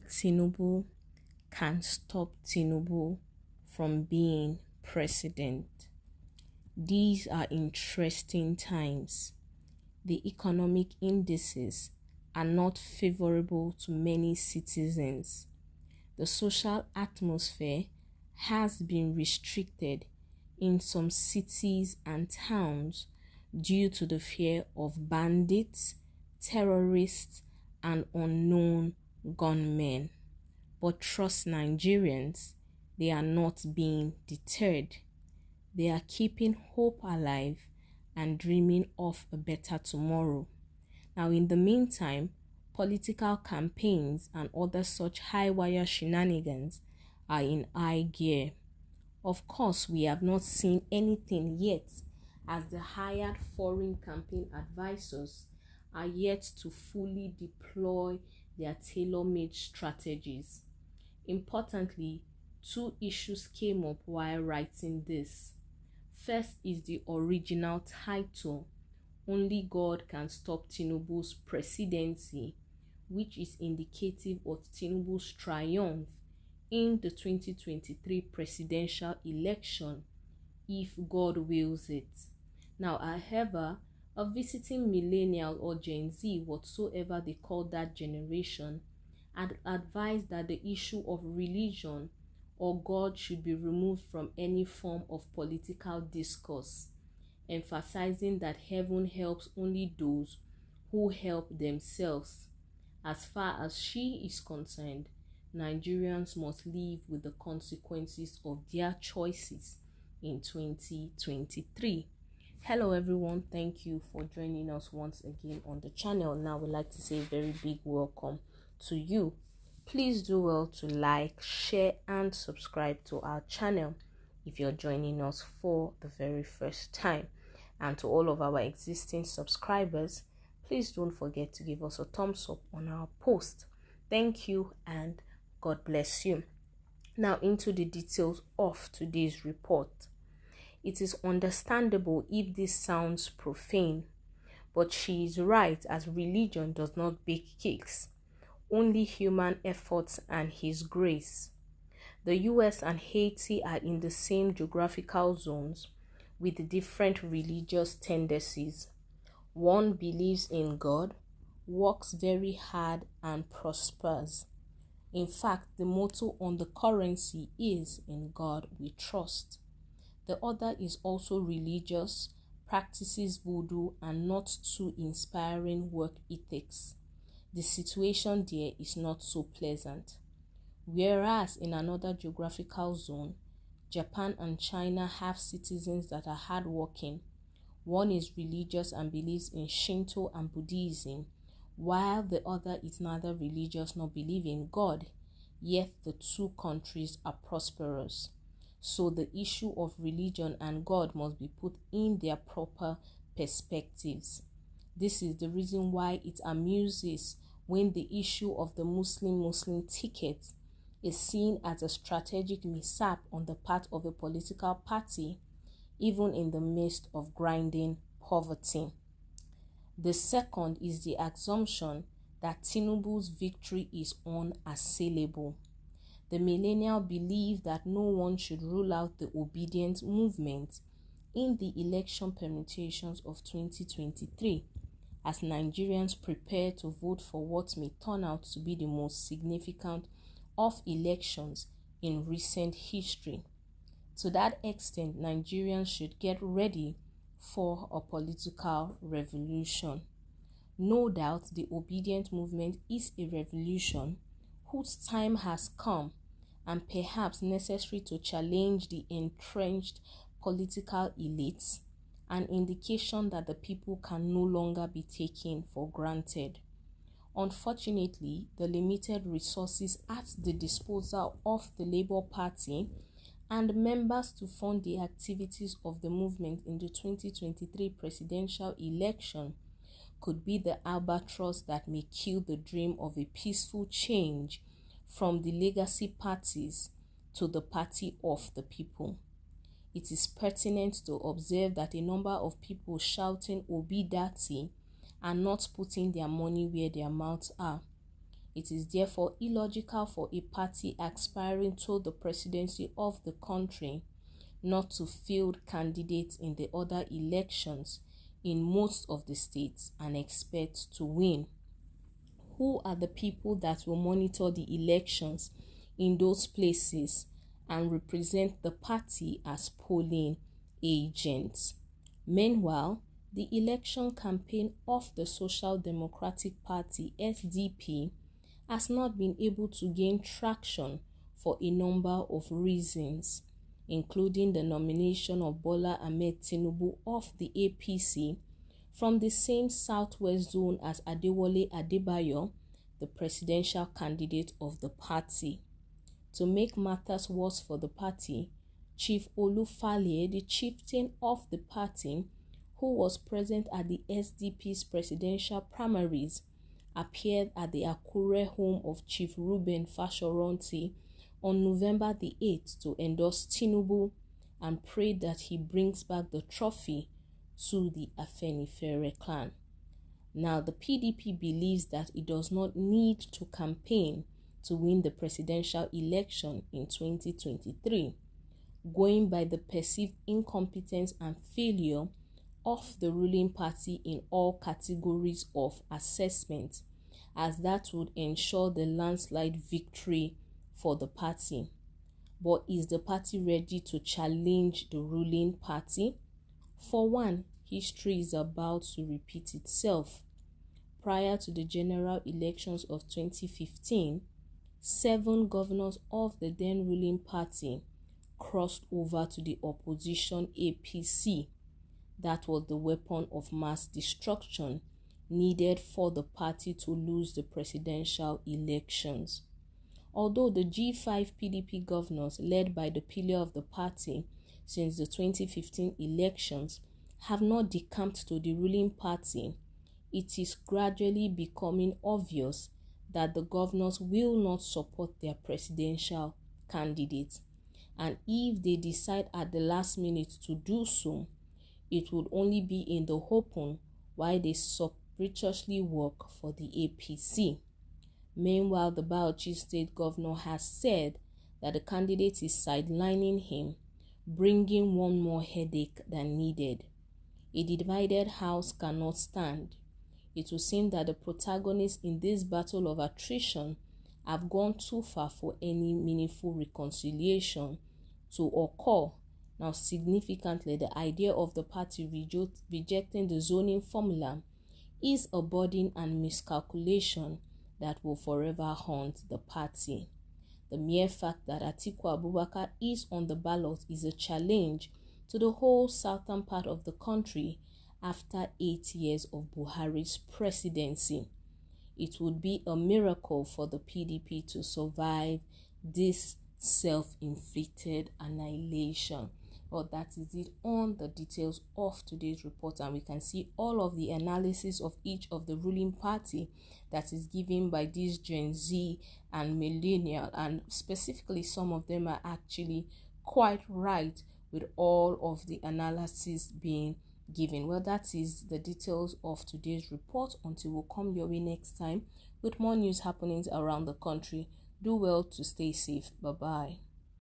Tinubu can stop Tinubu from being president. These are interesting times. The economic indices are not favorable to many citizens. The social atmosphere has been restricted in some cities and towns due to the fear of bandits, terrorists, and unknown gunmen. But trust Nigerians, they are not being deterred. They are keeping hope alive and dreaming of a better tomorrow. Now, in the meantime, political campaigns and other such high-wire shenanigans are in high gear. Of course, we have not seen anything yet, as the hired foreign campaign advisors are yet to fully deploy their tailor-made strategies. Importantly, two issues came up while writing this. First is the original title, "Only God Can Stop Tinubu's Presidency," which is indicative of Tinubu's triumph in the 2023 presidential election, if God wills it. Now, however, a visiting millennial or Gen Z, whatsoever they call that generation, had advised that the issue of religion or God should be removed from any form of political discourse, emphasizing that heaven helps only those who help themselves. As far as she is concerned, Nigerians must live with the consequences of their choices in 2023. Hello everyone, thank you for joining us once again on the channel. Now we'd like to say a very big welcome to you. Please do well to like, share and subscribe to our channel if you're joining us for the very first time. And to all of our existing subscribers, please don't forget to give us a thumbs up on our post. Thank you and God bless you. Now into the details of today's report. It is understandable if this sounds profane, but she is right, as religion does not bake cakes, only human efforts and His grace. The US and Haiti are in the same geographical zones with different religious tendencies. One believes in God, works very hard and prospers. In fact, the motto on the currency is "In God We Trust." The other is also religious, practices voodoo and not too inspiring work ethics. The situation there is not so pleasant. Whereas in another geographical zone, Japan and China have citizens that are hardworking. One is religious and believes in Shinto and Buddhism, while the other is neither religious nor believe in God, yet the two countries are prosperous. So the issue of religion and God must be put in their proper perspectives. This is the reason why it amuses when the issue of the Muslim ticket is seen as a strategic mishap on the part of a political party, even in the midst of grinding poverty. The second is the assumption that Tinubu's victory is unassailable. The millennial believe that no one should rule out the obedient movement in the election permutations of 2023, as Nigerians prepare to vote for what may turn out to be the most significant of elections in recent history. To that extent, Nigerians should get ready for a political revolution. No doubt the obedient movement is a revolution whose time has come, and perhaps necessary to challenge the entrenched political elites, an indication that the people can no longer be taken for granted. Unfortunately, the limited resources at the disposal of the Labour Party and members to fund the activities of the movement in the 2023 presidential election could be the albatross that may kill the dream of a peaceful change from the legacy parties to the party of the people. It is pertinent to observe that a number of people shouting "Obi Dati" are not putting their money where their mouths are. It is therefore illogical for a party aspiring to the presidency of the country not to field candidates in the other elections in most of the states and expect to win. Who are the people that will monitor the elections in those places and represent the party as polling agents? Meanwhile, the election campaign of the Social Democratic Party (SDP) has not been able to gain traction for a number of reasons, including the nomination of Bola Ahmed Tinubu of the APC from the same southwest zone as Adewale Adebayo, the presidential candidate of the party. To make matters worse for the party, Chief Olufale, the chieftain of the party, who was present at the SDP's presidential primaries, appeared at the Akure home of Chief Reuben Fashoranti on November the 8th to endorse Tinubu and prayed that he brings back the trophy to the Afenifere clan. Now, the PDP believes that it does not need to campaign to win the presidential election in 2023, going by the perceived incompetence and failure of the ruling party in all categories of assessment, as that would ensure the landslide victory for the party. But is the party ready to challenge the ruling party? For one, history is about to repeat itself. Prior to the general elections of 2015, 7 governors of the then ruling party crossed over to the opposition APC. That was the weapon of mass destruction needed for the party to lose the presidential elections. Although the G5 PDP governors, led by the pillar of the party since the 2015 elections, have not decamped to the ruling party, it is gradually becoming obvious that the governors will not support their presidential candidates. And if they decide at the last minute to do so, it would only be in the open while they surreptitiously work for the APC. Meanwhile, the Bauchi state governor has said that the candidate is sidelining him, bringing one more headache than needed. A divided house cannot stand. It would seem that the protagonists in this battle of attrition have gone too far for any meaningful reconciliation to occur. Now, significantly, the idea of the party rejecting the zoning formula is a burden and miscalculation that will forever haunt the party. The mere fact that Atiku Abubakar is on the ballot is a challenge to the whole southern part of the country after 8 years of Buhari's presidency. It would be a miracle for the PDP to survive this self-inflicted annihilation. Well, that is it on the details of today's report, and we can see all of the analysis of each of the ruling party that is given by these Gen Z and millennial, and specifically some of them are actually quite right with all of the analysis being given. Well, that is the details of today's report. Until we'll come your way next time with more news happenings around the country, do well to stay safe. Bye-bye.